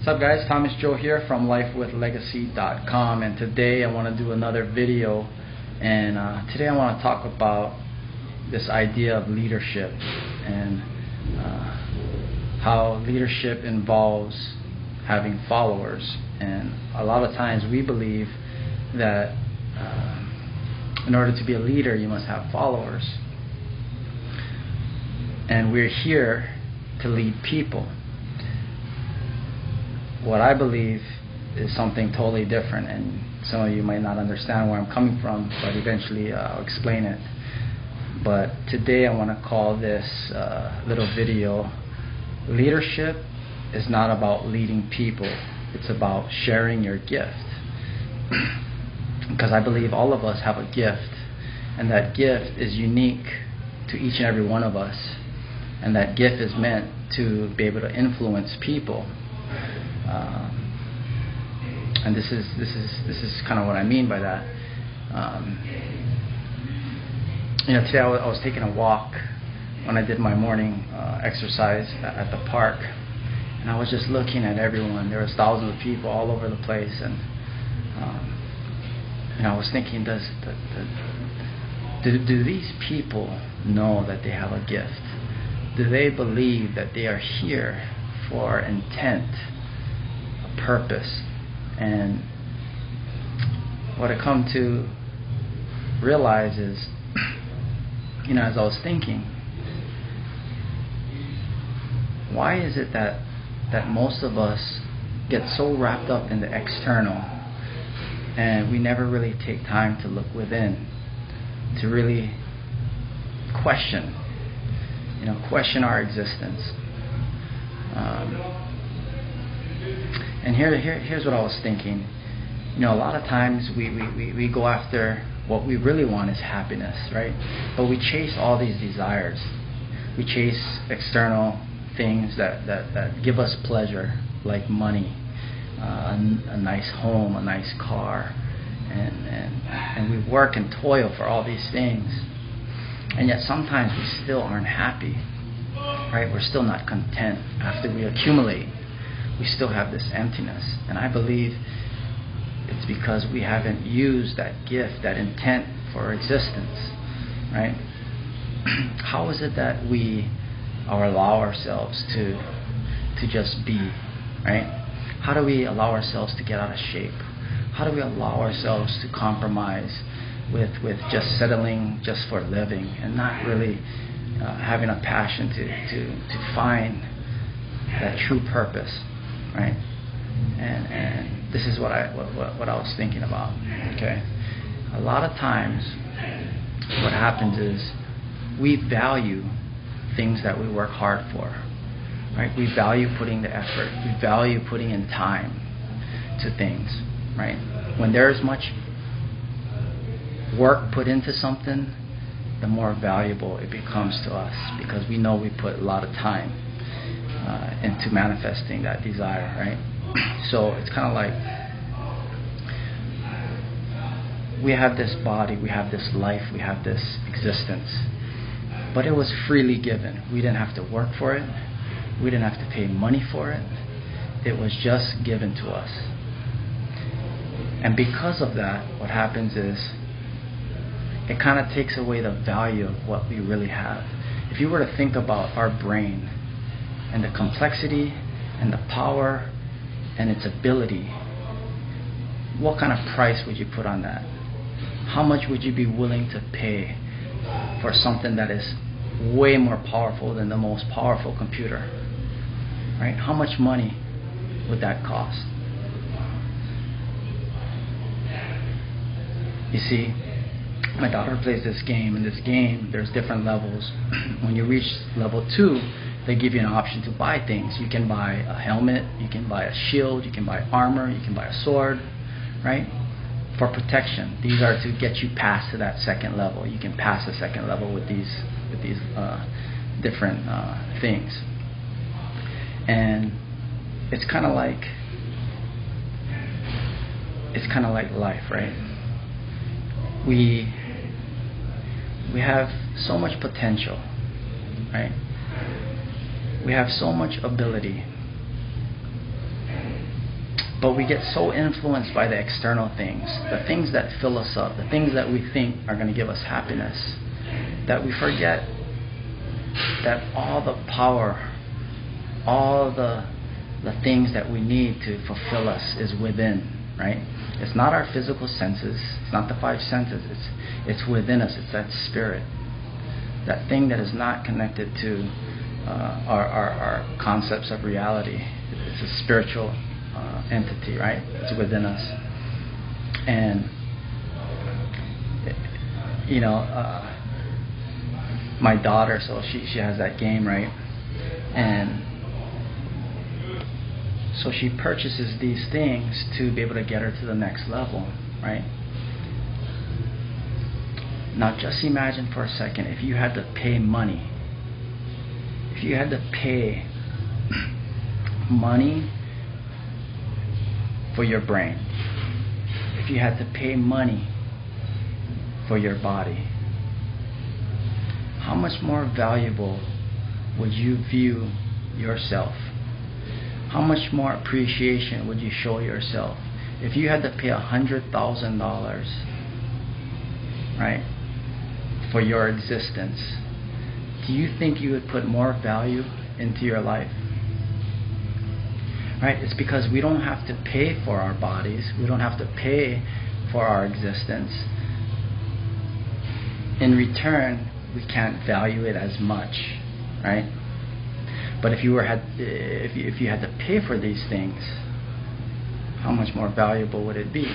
What's up guys, Thomas Joe here from lifewithlegacy.com, and today I want to do another video, and today I want to talk about this idea of leadership and how leadership involves having followers. And a lot of times we believe that in order to be a leader you must have followers, and we're here to lead people. What I believe is something totally different, and some of you might not understand where I'm coming from, but eventually I'll explain it. But today I want to call this little video, Leadership is not about leading people, it's about sharing your gift. Because I believe all of us have a gift, and that gift is unique to each and every one of us, and that gift is meant to be able to influence people. And this is kind of what I mean by that. Today I was taking a walk when I did my morning exercise at the park, and I was just looking at everyone. There was thousands of people all over the place, and I was thinking, do these people know that they have a gift? Do they believe that they are here for intent, a purpose? And what I come to realize is, as I was thinking, why is it that most of us get so wrapped up in the external, and we never really take time to look within, to really question our existence? And here's what I was thinking. A lot of times we go after what we really want is happiness, right? But we chase all these desires. We chase external things that give us pleasure, like money, a nice home, a nice car, and we work and toil for all these things. And yet sometimes we still aren't happy, right? We're still not content after we accumulate. We still have this emptiness, and I believe it's because we haven't used that gift, that intent for existence, right? How is it that we allow ourselves to just be, right? How do we allow ourselves to get out of shape? How do we allow ourselves to compromise with just settling just for living and not really having a passion to find that true purpose? Right, and this is what I was thinking about. Okay, a lot of times, what happens is we value things that we work hard for. Right, we value putting the effort. We value putting in time to things. Right, when there is much work put into something, the more valuable it becomes to us, because we know we put a lot of time into manifesting that desire, right? So it's kind of like we have this body, we have this life, we have this existence, but it was freely given. We didn't have to work for it. We didn't have to pay money for it. It was just given to us. And because of that, what happens is it kind of takes away the value of what we really have. If you were to think about our brain and the complexity and the power and its ability, what kind of price would you put on that? How much would you be willing to pay for something that is way more powerful than the most powerful computer? Right? How much money would that cost? You see, my daughter plays this game. In this game, there's different levels. When you reach level 2, they give you an option to buy things. You can buy a helmet, you can buy a shield, you can buy armor, you can buy a sword, right? For protection. These are to get you past to that second level. You can pass the second level with these different things. And it's kind of like life, right? We have so much potential, right? We have so much ability, But we get so influenced by the external things, the things that fill us up, the things that we think are going to give us happiness, that we forget that all the power, all the things that we need to fulfill us is within, right? It's not our physical senses, it's not the five senses, it's within us, it's that spirit, that thing that is not connected to our concepts of reality. It's a spiritual entity, right? It's within us. And my daughter, so she has that game, right? And so she purchases these things to be able to get her to the next level, right? Now just imagine for a second if you had to pay money. If you had to pay money for your brain, if you had to pay money for your body, how much more valuable would you view yourself? How much more appreciation would you show yourself if you had to pay $100,000, right, for your existence? Do you think you would put more value into your life? Right? It's because we don't have to pay for our bodies. We don't have to pay for our existence. In return, we can't value it as much, right? But if you had to pay for these things, how much more valuable would it be,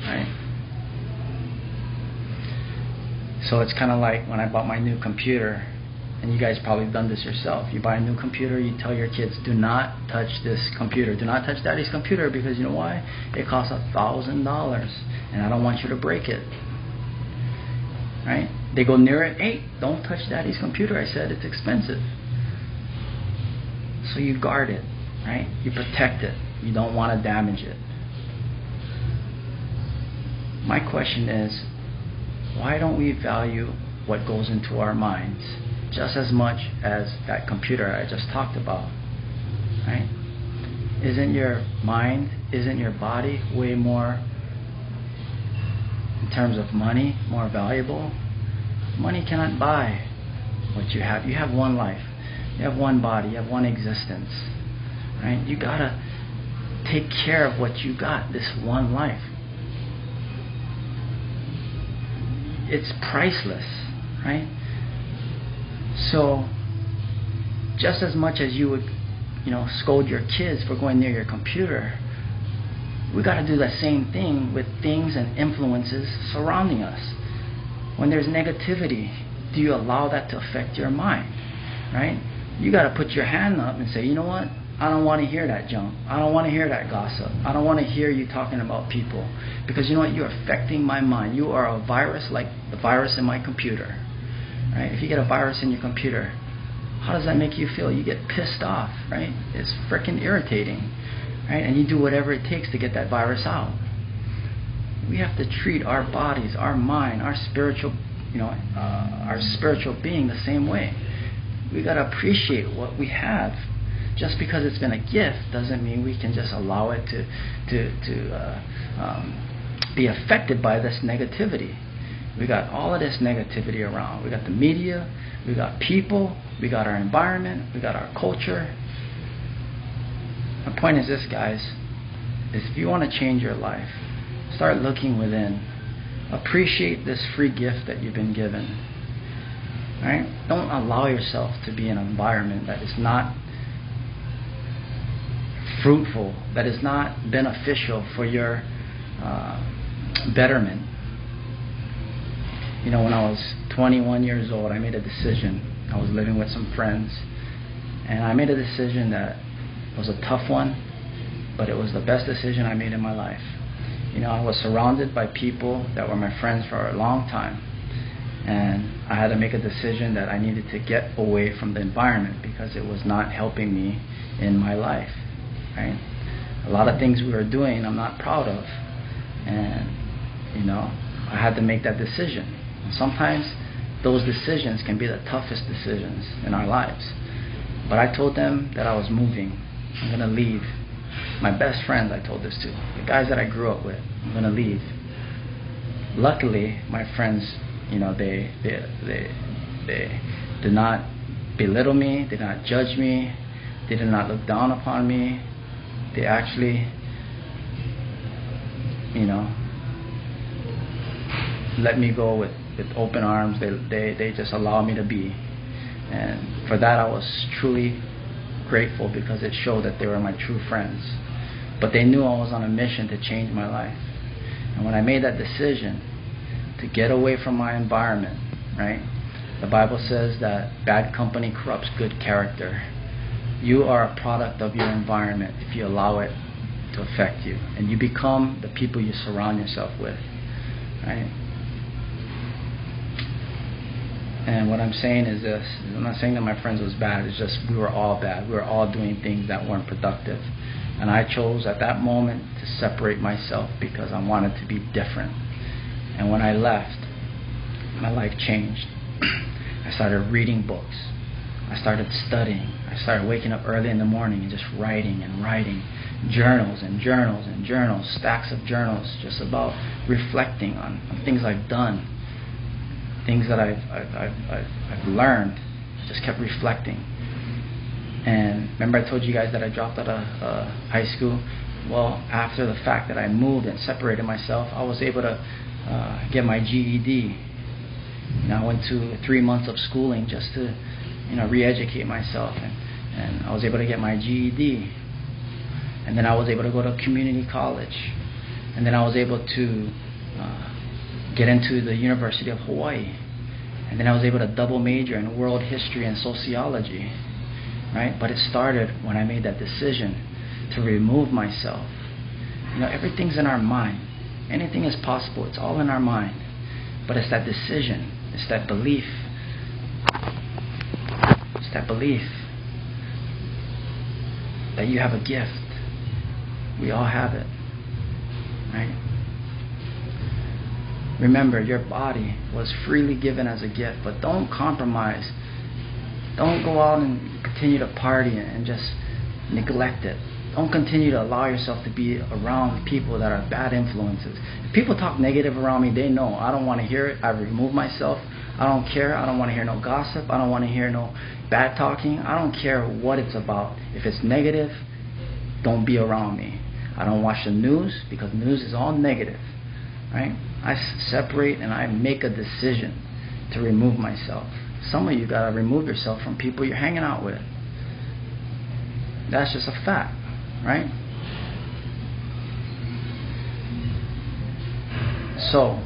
right? So it's kind of like when I bought my new computer. And you guys probably done this yourself. You buy a new computer, you tell your kids, do not touch this computer. Do not touch Daddy's computer, because you know why? It costs $1,000 and I don't want you to break it. Right? They go near it, hey, don't touch Daddy's computer. I said it's expensive. So you guard it, right? You protect it. You don't want to damage it. My question is, why don't we value what goes into our minds just as much as that computer I just talked about, right? Isn't your mind, isn't your body way more, in terms of money, more valuable? Money cannot buy what you have. You have one life. You have one body. You have one existence, right? You gotta take care of what you got, this one life. It's priceless, right? So, just as much as you would, scold your kids for going near your computer, we got to do the same thing with things and influences surrounding us. When there's negativity, do you allow that to affect your mind, right? You got to put your hand up and say, you know what? I don't want to hear that junk. I don't want to hear that gossip. I don't want to hear you talking about people, because you know what? You're affecting my mind. You are a virus, like the virus in my computer. Right? If you get a virus in your computer, how does that make you feel? You get pissed off, right? It's freaking irritating, right? And you do whatever it takes to get that virus out. We have to treat our bodies, our mind, our spiritual being the same way. We got to appreciate what we have. Just because it's been a gift doesn't mean we can just allow it to be affected by this negativity. We got all of this negativity around. We got the media, we got people, we got our environment, we got our culture. My point is this, guys, is if you want to change your life, start looking within. Appreciate this free gift that you've been given. Right? Don't allow yourself to be in an environment that is not fruitful, that is not beneficial for your betterment. When I was 21 years old, I made a decision. I was living with some friends, and I made a decision that was a tough one, but it was the best decision I made in my life. I was surrounded by people that were my friends for a long time, and I had to make a decision that I needed to get away from the environment because it was not helping me in my life. Right? A lot of things we were doing I'm not proud of, and I had to make that decision. And sometimes those decisions can be the toughest decisions in our lives. But I told them that I was moving. I'm going to leave. My best friends, I told this to. The guys that I grew up with, I'm going to leave. Luckily, my friends, they did not belittle me, did not judge me, they did not look down upon me. They actually, let me go with open arms. They just allowed me to be. And for that I was truly grateful, because it showed that they were my true friends. But they knew I was on a mission to change my life. And when I made that decision to get away from my environment, right? The Bible says that bad company corrupts good character. You are a product of your environment if you allow it to affect you. And you become the people you surround yourself with, right? And what I'm saying is this. I'm not saying that my friends was bad. It's just we were all bad. We were all doing things that weren't productive. And I chose at that moment to separate myself because I wanted to be different. And when I left, my life changed. I started reading books. I started studying. I started waking up early in the morning and just writing and writing. Journals and journals and journals. Stacks of journals just about reflecting on things I've done. Things that I've learned. Just kept reflecting. And remember I told you guys that I dropped out of high school? Well, after the fact that I moved and separated myself, I was able to get my GED. I went to 3 months of schooling just to re-educate myself, and I was able to get my GED. And then I was able to go to community college. And then I was able to get into the University of Hawaii. And then I was able to double major in world history and sociology. Right? But it started when I made that decision to remove myself. Everything's in our mind. Anything is possible. It's all in our mind. But it's that decision. It's that belief. It's that belief that you have a gift. We all have it. Right? Remember, your body was freely given as a gift, but don't compromise. Don't go out and continue to party and just neglect it. Don't continue to allow yourself to be around people that are bad influences. If people talk negative around me, they know I don't want to hear it. I remove myself. I don't care. I don't want to hear no gossip. I don't want to hear no bad talking. I don't care what it's about. If it's negative, don't be around me. I don't watch the news because news is all negative. Right? I separate and I make a decision to remove myself. Some of you got to remove yourself from people you're hanging out with. That's just a fact, right? So,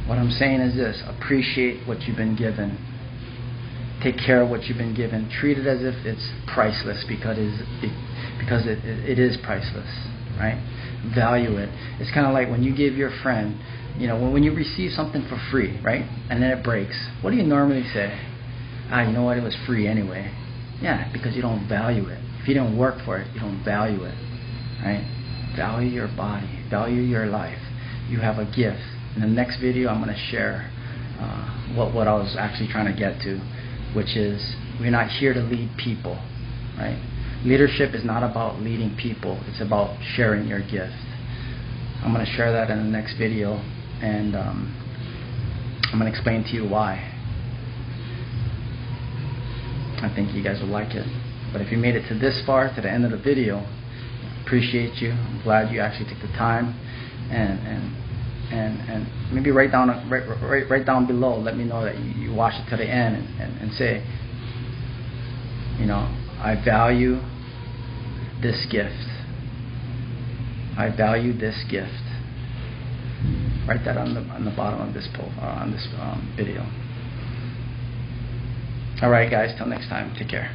what I'm saying is this. Appreciate what you've been given. Take care of what you've been given. Treat it as if it's priceless because it is priceless, right? Value it. It's kind of like when you give your friend, when you receive something for free, right? And then it breaks. What do you normally say? You know what? It was free anyway. Yeah, because you don't value it. If you didn't work for it, you don't value it, right? Value your body. Value your life. You have a gift. In the next video, I'm going to share what I was actually trying to get to, which is we're not here to lead people, right? Leadership is not about leading people. It's about sharing your gift. I'm going to share that in the next video, and I'm going to explain to you why. I think you guys will like it. But if you made it to this far, to the end of the video, appreciate you. I'm glad you actually took the time, and maybe write down below. Let me know that you watched it to the end, and say, I value this gift. I value this gift. Write that on the bottom of this video. All right, guys. Till next time. Take care.